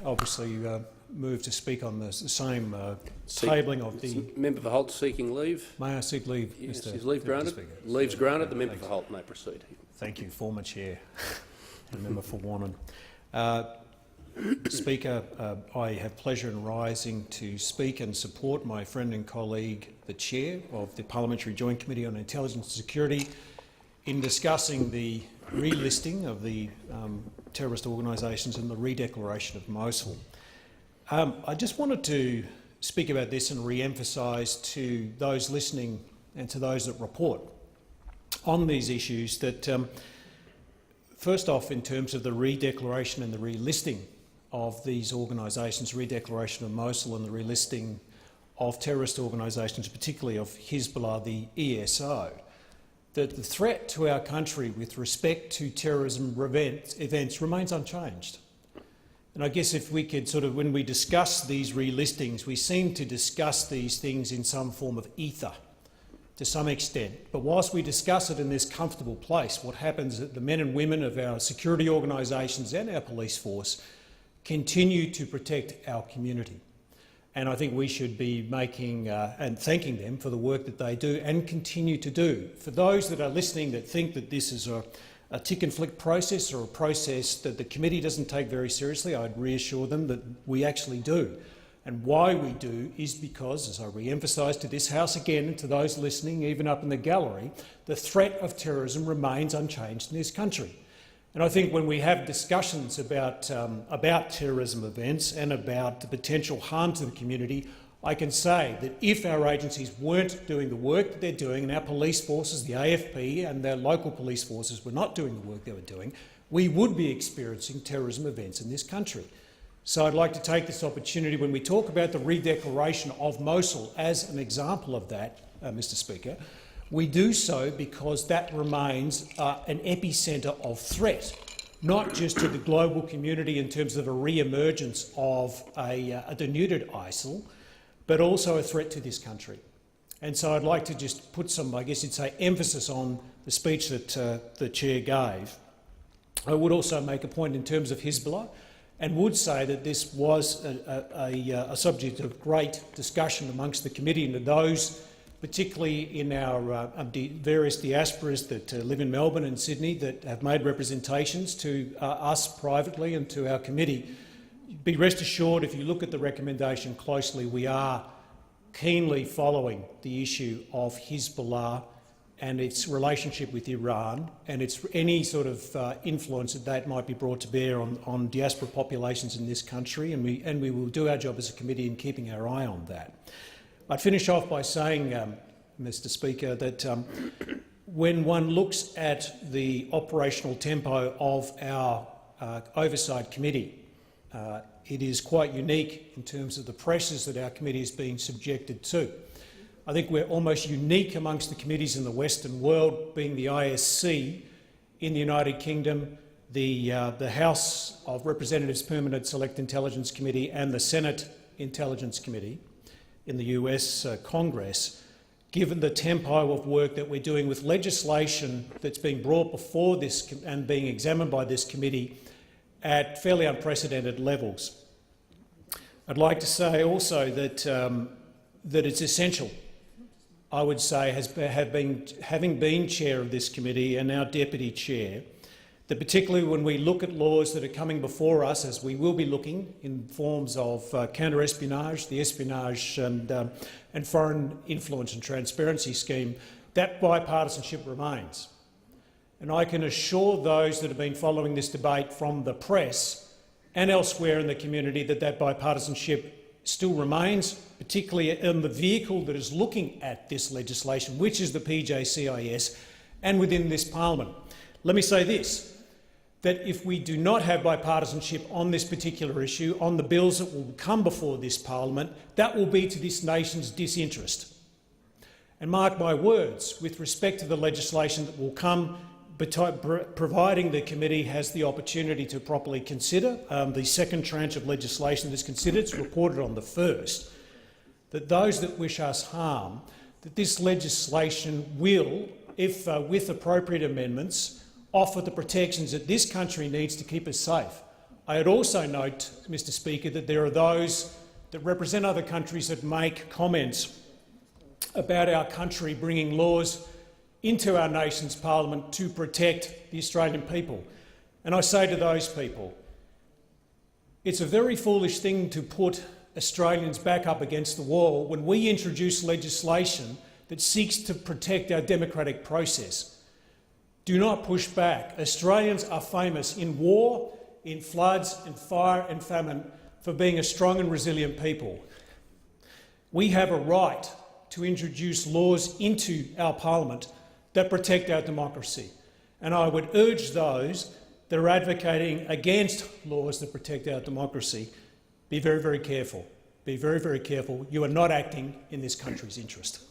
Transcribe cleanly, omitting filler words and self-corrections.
obviously move to speak on the same tabling of the... Member for Holt seeking leave. May I seek leave, Yes, Mr. is leave granted? Speaker? Leave's granted. The member for Holt may proceed. Thank you, former chair. And member for Wannon. Speaker, I have pleasure in rising to speak and support my friend and colleague, the chair of the Parliamentary Joint Committee on Intelligence and Security, in discussing the relisting of the terrorist organisations and the redeclaration of Mosul. I just wanted to speak about this and re-emphasise to those listening and to those that report on these issues that, first off, in terms of the redeclaration and the relisting of these organisations, redeclaration of Mosul and the relisting of terrorist organisations, particularly of Hezbollah, the ESO, that the threat to our country with respect to terrorism events remains unchanged. And I guess if we could when we discuss these relistings, we seem to discuss these things in some form of ether to some extent. But whilst we discuss it in this comfortable place, what happens is that the men and women of our security organisations and our police force continue to protect our community. And I think we should be making and thanking them for the work that they do and continue to do. For those that are listening that think that this is a tick and flick process or a process that the committee doesn't take very seriously, I'd reassure them that we actually do. And why we do is because, as I re-emphasise to this House again and to those listening, even up in the gallery, the threat of terrorism remains unchanged in this country. And I think when we have discussions about terrorism events and about the potential harm to the community, I can say that if our agencies weren't doing the work that they're doing, and our police forces, the AFP and their local police forces were not doing the work they were doing, we would be experiencing terrorism events in this country. So I'd like to take this opportunity, when we talk about the redeclaration of Mosul as an example of that, Mr. Speaker, we do so because that remains an epicentre of threat, not just to the global community in terms of a re-emergence of a denuded ISIL, but also a threat to this country. And so I'd like to just put some, I guess you'd say, emphasis on the speech that the chair gave. I would also make a point in terms of Hezbollah, and would say that this was a subject of great discussion amongst the committee and to those, particularly in our various diasporas that live in Melbourne and Sydney, that have made representations to us privately and to our committee. Be rest assured, if you look at the recommendation closely, we are keenly following the issue of Hezbollah and its relationship with Iran and its any sort of influence that might be brought to bear on diaspora populations in this country, and we will do our job as a committee in keeping our eye on that. I'd finish off by saying, Mr. Speaker, that when one looks at the operational tempo of our Oversight Committee, it is quite unique in terms of the pressures that our committee is being subjected to. I think we're almost unique amongst the committees in the Western world, being the ISC in the United Kingdom, the House of Representatives Permanent Select Intelligence Committee and the Senate Intelligence Committee in the US Congress, given the tempo of work that we're doing with legislation that's being brought before this and being examined by this committee at fairly unprecedented levels. I'd like to say also that, that it's essential, I would say, having been chair of this committee and now deputy chair, that particularly when we look at laws that are coming before us, as we will be looking in forms of counter-espionage, the espionage and foreign influence and transparency scheme, that bipartisanship remains. And I can assure those that have been following this debate from the press and elsewhere in the community that that bipartisanship still remains, particularly in the vehicle that is looking at this legislation, which is the PJCIS, and within this parliament. Let me say this, that if we do not have bipartisanship on this particular issue, on the bills that will come before this parliament, that will be to this nation's disinterest. And mark my words, with respect to the legislation that will come, providing the committee has the opportunity to properly consider the second tranche of legislation that is considered, it's reported on the first, that those that wish us harm, that this legislation will, if with appropriate amendments, offer the protections that this country needs to keep us safe. I would also note, Mr Speaker, that there are those that represent other countries that make comments about our country bringing laws into our nation's parliament to protect the Australian people. And I say to those people, it's a very foolish thing to put Australians back up against the wall when we introduce legislation that seeks to protect our democratic process. Do not push back. Australians are famous in war, in floods, in fire and famine for being a strong and resilient people. We have a right to introduce laws into our parliament that protect our democracy. And I would urge those that are advocating against laws that protect our democracy, be very, very careful. Be very, very careful. You are not acting in this country's interest.